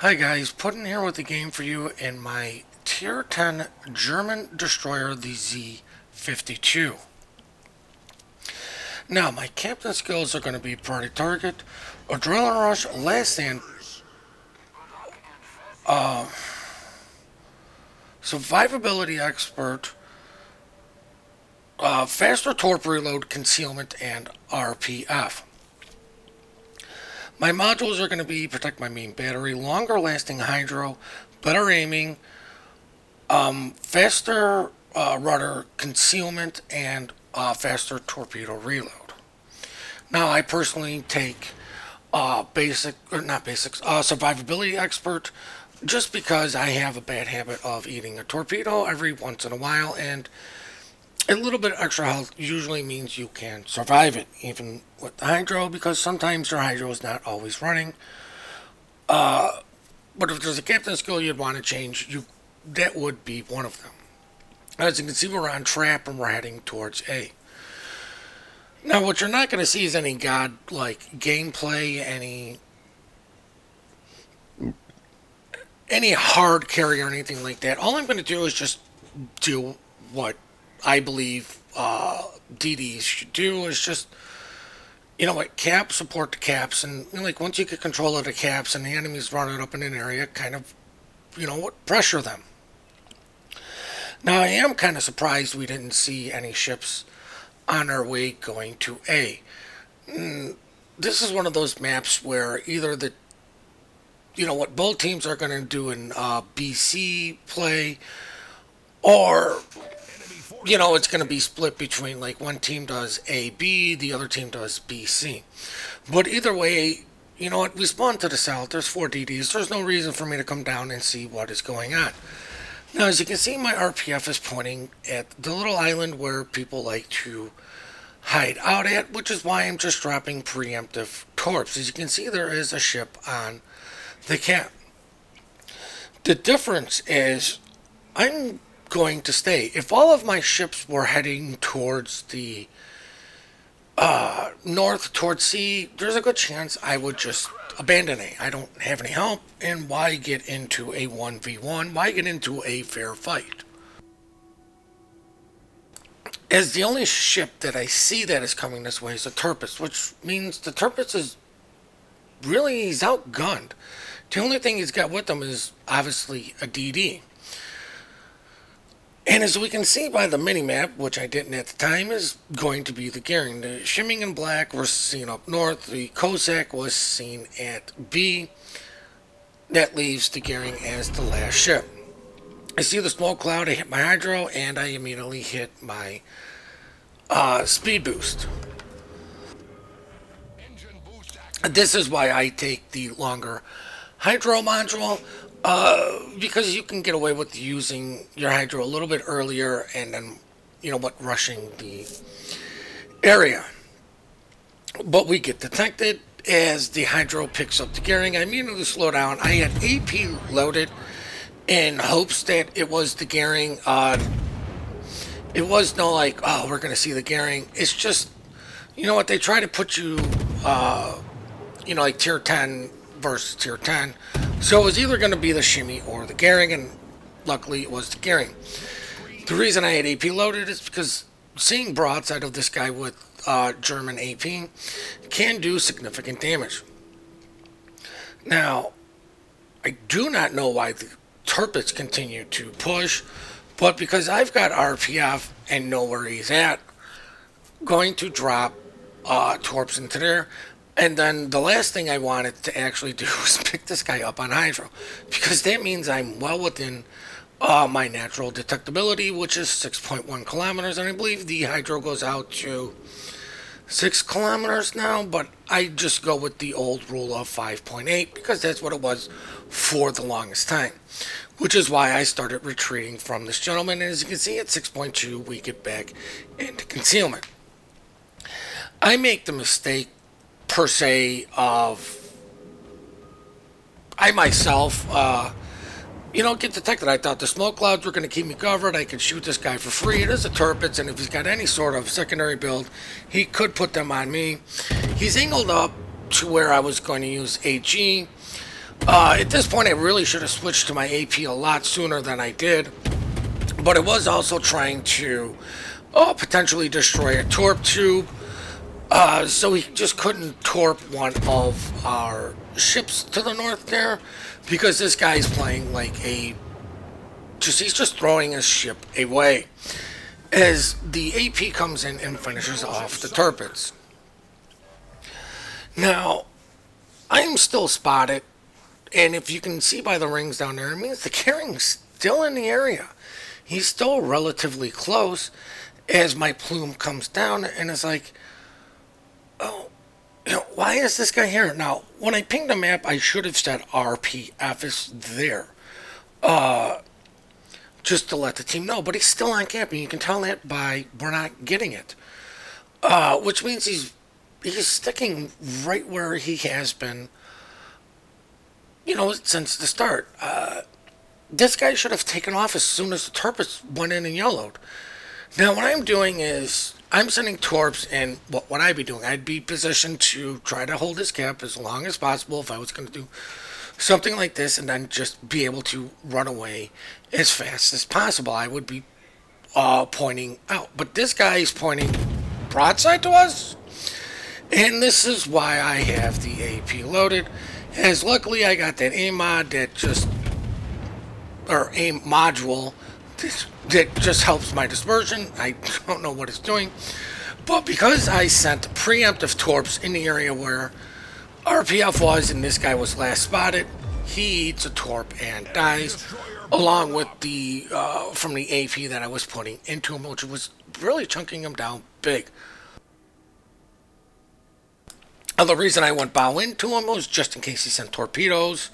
Hi guys, Puddin here with the game for you in my Tier 10 German destroyer, the Z-52. Now, my captain skills are going to be Priority Target, Adrenaline Rush, Last Stand, Survivability Expert, Faster Torp Reload, Concealment, and RPF. My modules are going to be Protect My Main Battery, Longer Lasting Hydro, Better Aiming, Faster Rudder Concealment, and Faster Torpedo Reload. Now, I personally take Survivability Expert, just because I have a bad habit of eating a torpedo every once in a while, and a little bit of extra health usually means you can survive it, even with the hydro, because sometimes your hydro is not always running. But if there's a captain skill you'd want to change, that would be one of them. As you can see, we're on trap and we're heading towards A. Now, what you're not going to see is any god-like gameplay, any hard carry or anything like that. All I'm going to do is just do what I believe DDs should do, is just, cap, support the caps, and once you get control of the caps and the enemies running up in an area, kind of, pressure them. Now, I am kind of surprised we didn't see any ships on our way going to A. This is one of those maps where either both teams are going to do in BC play, or it's going to be split between, one team does AB, the other team does BC. But either way, we spawned to the south. There's 4 DDs. There's no reason for me to come down and see what is going on. Now, as you can see, my RPF is pointing at the little island where people like to hide out at, which is why I'm just dropping preemptive torps. As you can see, there is a ship on the cap. The difference is I'm going to stay. If all of my ships were heading towards the north, towards C, there's a good chance I would just abandon A. I don't have any help, and why get into a 1v1? Why get into a fair fight? As the only ship that I see that is coming this way is a Tirpitz, which means the Tirpitz is really, he's outgunned. The only thing he's got with him is obviously a DD. And as we can see by the mini-map, which I didn't at the time, is going to be the gearing. The shimming in black was seen up north. The Cossack was seen at B. That leaves the gearing as the last ship. I see the smoke cloud. I hit my hydro, and I immediately hit my speed boost. This is why I take the longer hydro module. Because you can get away with using your hydro a little bit earlier and then, rushing the area. But we get detected as the hydro picks up the gearing. I immediately slow down. I had AP loaded in hopes that it was the gearing. It was no we're going to see the gearing. It's just, they try to put you, tier 10 versus tier 10. So it was either going to be the shimmy or the gearing, and luckily it was the gearing. The reason I had AP loaded is because seeing broadside of this guy with German AP can do significant damage. Now, I do not know why the Tirpitz continue to push, but because I've got RPF and know where he's at, going to drop torps into there. And then the last thing I wanted to actually do was pick this guy up on hydro, because that means I'm well within my natural detectability, which is 6.1 kilometers, and I believe the hydro goes out to 6 kilometers now, but I just go with the old rule of 5.8 because that's what it was for the longest time, which is why I started retreating from this gentleman. And as you can see, at 6.2 we get back into concealment. I make the mistake per se of I myself get detected. I thought the smoke clouds were going to keep me covered. I could shoot this guy for free. It is a Tirpitz, and if he's got any sort of secondary build, he could put them on me. He's angled up to where I was going to use AG. At this point, I really should have switched to my AP a lot sooner than I did. But it was also trying to potentially destroy a torp tube. So he just couldn't torp one of our ships to the north there. Because this guy's playing like a... he's just throwing his ship away. As the AP comes in and finishes off the Tirpitz. Now, I'm still spotted. And if you can see by the rings down there, it means the carring's still in the area. He's still relatively close as my plume comes down, and it's like, oh, why is this guy here? Now, when I pinged the map, I should have said RPF is there. Just to let the team know, but he's still on camp, and you can tell that by we're not getting it. Which means he's sticking right where he has been, since the start. This guy should have taken off as soon as the Tirpitz went in and yellowed. Now, what I'm doing is I'm sending torps, and what would I be doing? I'd be positioned to try to hold his cap as long as possible if I was going to do something like this, and then just be able to run away as fast as possible. I would be pointing out. But this guy is pointing broadside to us, and this is why I have the AP loaded. As luckily I got that aim mod that just... or aim module that just helps my dispersion. I don't know what it's doing. But because I sent preemptive torps in the area where RPF was and this guy was last spotted, he eats a torp and dies, along with the from the AP that I was putting into him, which was really chunking him down big. The reason I went bow into him was just in case he sent torpedoes.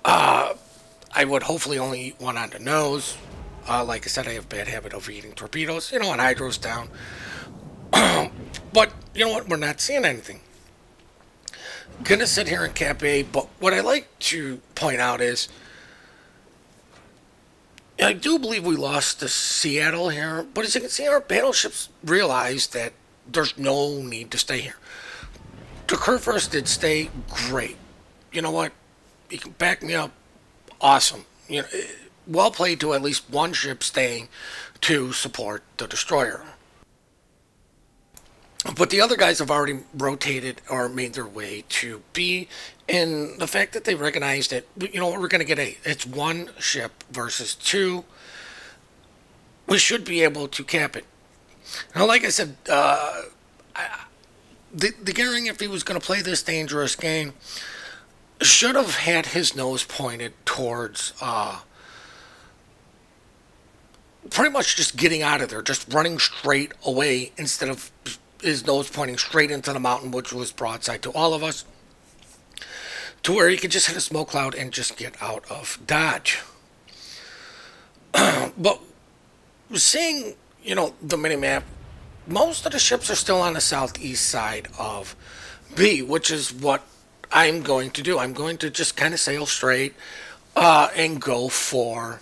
I would hopefully only eat one on the nose. Like I said, I have a bad habit of eating torpedoes, and hydros down. But, you know what, we're not seeing anything. Gonna sit here in Cap A, but what I like to point out is, I do believe we lost to Seattle here, but as you can see, our battleships realized that there's no need to stay here. The Kurfürst did stay great. You know what? You can back me up. Awesome. Well played to at least one ship staying to support the destroyer. But the other guys have already rotated or made their way to B, and the fact that they recognized that, we're going to get A. It's one ship versus two. We should be able to cap it. Now, like I said, the Goering, if he was going to play this dangerous game, should have had his nose pointed towards pretty much just getting out of there, just running straight away instead of his nose pointing straight into the mountain, which was broadside to all of us, to where he could just hit a smoke cloud and just get out of Dodge. But seeing, the mini-map, most of the ships are still on the southeast side of B, which is what I'm going to do. I'm going to just kind of sail straight and go for,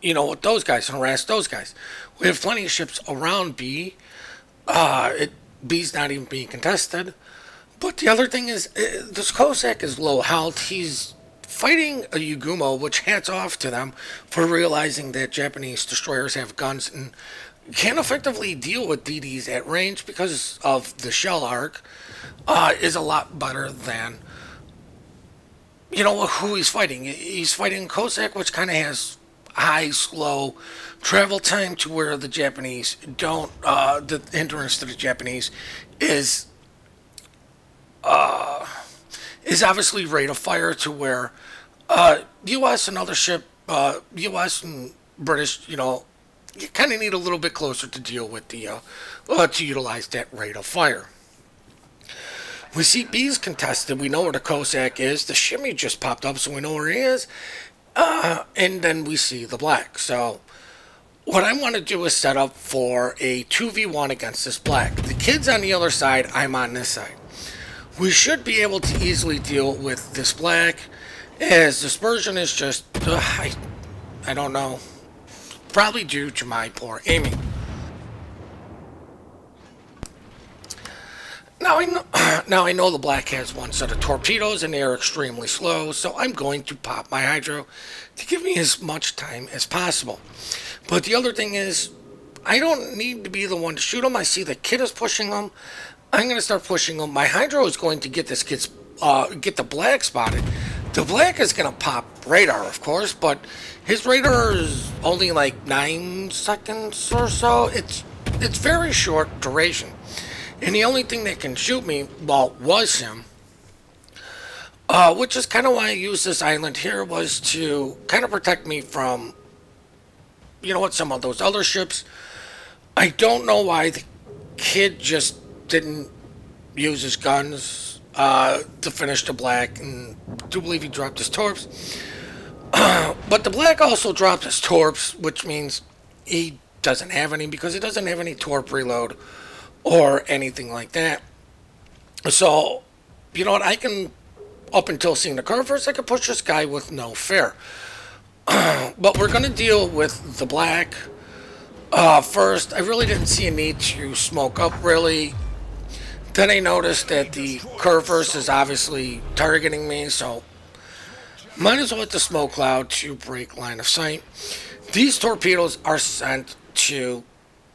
with those guys, harass those guys. We have plenty of ships around B. B's not even being contested. But the other thing is, this Cossack is low health. He's fighting a Yugumo, which hats off to them for realizing that Japanese destroyers have guns and can effectively deal with DDs at range because of the shell arc. Is a lot better than, who he's fighting. He's fighting Cossack, which kind of has high, slow travel time to where the Japanese don't, the hindrance to the Japanese is obviously rate of fire, to where U.S. and other ship, U.S. and British, you kind of need a little bit closer to deal with the, to utilize that rate of fire. We see B's contested. We know where the Cossack is. The shimmy just popped up, so we know where he is. And then we see the black. So what I want to do is set up for a 2v1 against this black. The kid's on the other side. I'm on this side. We should be able to easily deal with this black, as dispersion is just, I don't know, probably due to my poor aiming. Now, now I know the black has one set of torpedoes and they are extremely slow, so I'm going to pop my hydro to give me as much time as possible. But the other thing is, I don't need to be the one to shoot them. I see the kid is pushing them. I'm going to start pushing them. My hydro is going to get this kid's, get the black spotted. The black is going to pop radar, of course, but his radar is only like 9 seconds or so. It's very short duration. And the only thing that can shoot me, well, was him. Which is kind of why I used this island here, was to kind of protect me from, you know what, some of those other ships. I don't know why the kid just didn't use his guns to finish the black, and I do believe he dropped his torps. But the black also dropped his torps, which means he doesn't have any, because he doesn't have any torp reload or anything like that. So, you know what, I can, up until seeing the curvers, I can push this guy with no fear. But we're going to deal with the black first. I really didn't see a need to smoke up, really. Then I noticed that the curvers is obviously targeting me, so might as well hit the smoke cloud to break line of sight. These torpedoes are sent to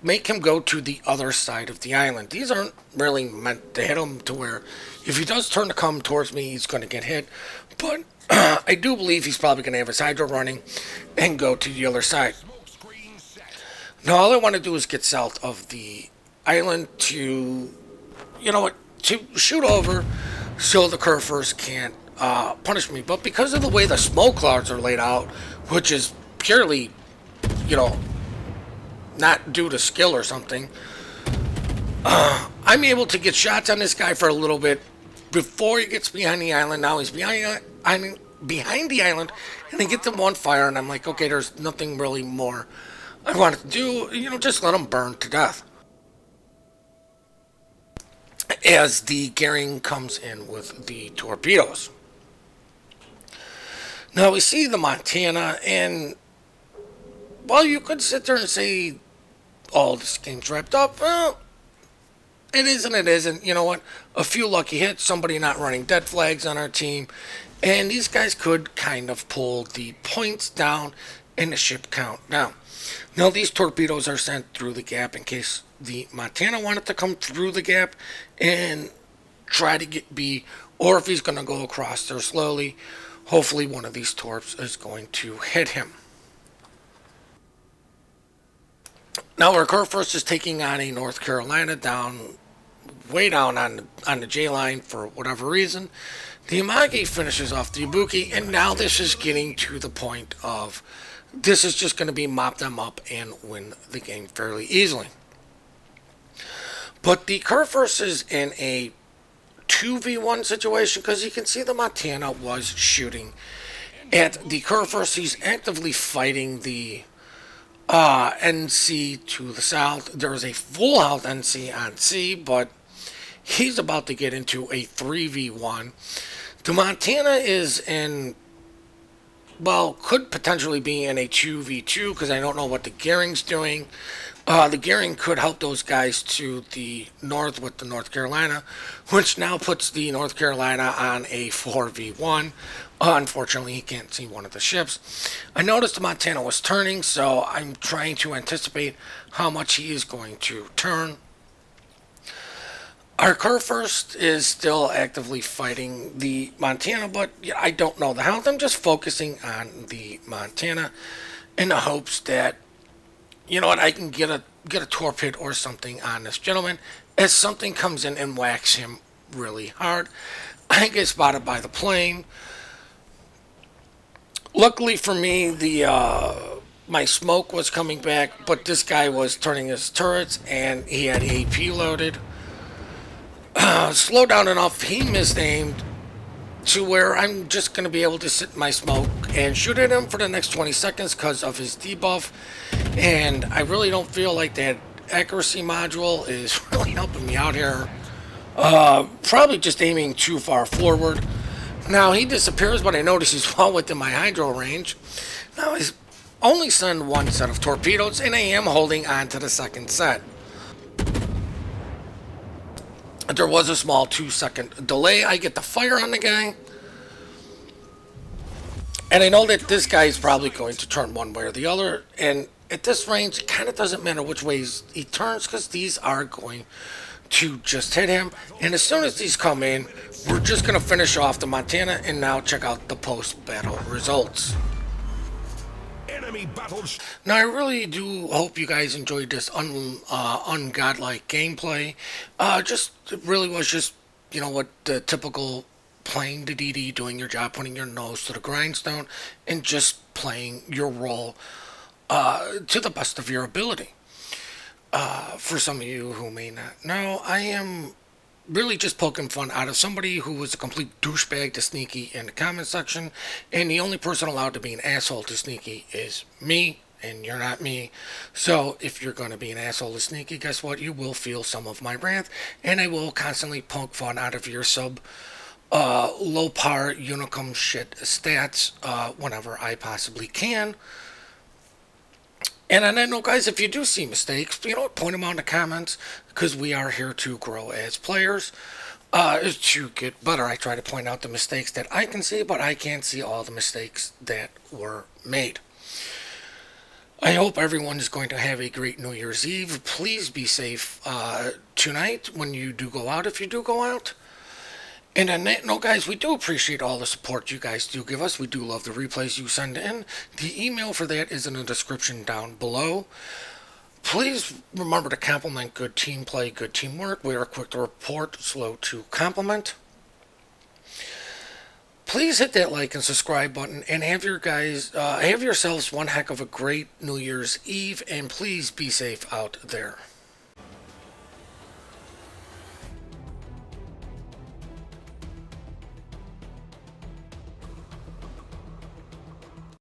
make him go to the other side of the island. These aren't really meant to hit him to where if he does turn to come towards me, he's going to get hit. But I do believe he's probably going to have his hydro running and go to the other side. Now all I want to do is get south of the island to, you know what, to shoot over so the curvers can't punish me. But because of the way the smoke clouds are laid out, which is purely, you know, not due to skill or something, I'm able to get shots on this guy for a little bit before he gets behind the island. Now he's behind the island, and I get them one fire, and I'm like, okay, there's nothing really more I wanted to do, you know, just let him burn to death. As the gearing comes in with the torpedoes. Now we see the Montana, and well, you could sit there and say, oh, this game's wrapped up. Well, it is and it isn't. You know what? A few lucky hits, somebody not running dead flags on our team, and these guys could kind of pull the points down and the ship count down. Now, these torpedoes are sent through the gap in case the Montana wanted to come through the gap and try to get B, or if he's going to go across there slowly, hopefully one of these torps is going to hit him. Now our curve first is taking on a North Carolina down, way down on the J line for whatever reason. The Amagi finishes off the Ibuki, and now this is getting to the point of this is just going to be mop them up and win the game fairly easily. But the curve first is in a 2v1 situation, because you can see the Montana was shooting at the curve first. He's actively fighting the NC to the south. There is a full health NC on C, but he's about to get into a 3v1. The Montana is in, well, could potentially be in a 2v2, because I don't know what the gearing's doing. The gearing could help those guys to the north with the North Carolina, which now puts the North Carolina on a 4v1. Unfortunately, he can't see one of the ships. I noticed the Montana was turning, so I'm trying to anticipate how much he is going to turn. Our curve first is still actively fighting the Montana, but I don't know the health. I'm just focusing on the Montana in the hopes that, you know what, I can get a torp hit or something on this gentleman as something comes in and whacks him really hard. I get spotted by the plane. Luckily for me, my smoke was coming back, but this guy was turning his turrets and he had AP loaded. Slow down enough, he misaimed to where I'm just going to be able to sit in my smoke and shoot at him for the next 20 seconds because of his debuff. And I really don't feel like that accuracy module is really helping me out here. Probably just aiming too far forward. Now he disappears, but I notice he's well within my hydro range. Now he's only sent one set of torpedoes, and I am holding on to the second set. There was a small 2-second delay. I get the fire on the guy. And I know that this guy is probably going to turn one way or the other. And at this range, it kind of doesn't matter which ways he turns because these are going to just hit him. And as soon as these come in, we're just going to finish off the Montana and now check out the post-battle results. Enemy battles. Now, I really do hope you guys enjoyed this ungodlike gameplay. It really was just, you know, what the typical playing the DD, doing your job, putting your nose to the grindstone, and just playing your role to the best of your ability. For some of you who may not know, I am really just poking fun out of somebody who was a complete douchebag to Sneaky in the comment section, and the only person allowed to be an asshole to Sneaky is me, and you're not me. So if you're going to be an asshole to Sneaky, guess what? You will feel some of my wrath, and I will constantly poke fun out of your low par unicum shit stats whenever I possibly can. And I know, guys, if you do see mistakes, you know, point them out in the comments, because we are here to grow as players, to get better. I try to point out the mistakes that I can see, but I can't see all the mistakes that were made. I hope everyone is going to have a great New Year's Eve. Please be safe tonight when you do go out, if you do go out. And no, guys, we do appreciate all the support you guys do give us. We do love the replays you send in. The email for that is in the description down below. Please remember to compliment good team play, good teamwork. We are quick to report, slow to compliment. Please hit that like and subscribe button, and have yourselves one heck of a great New Year's Eve, and please be safe out there.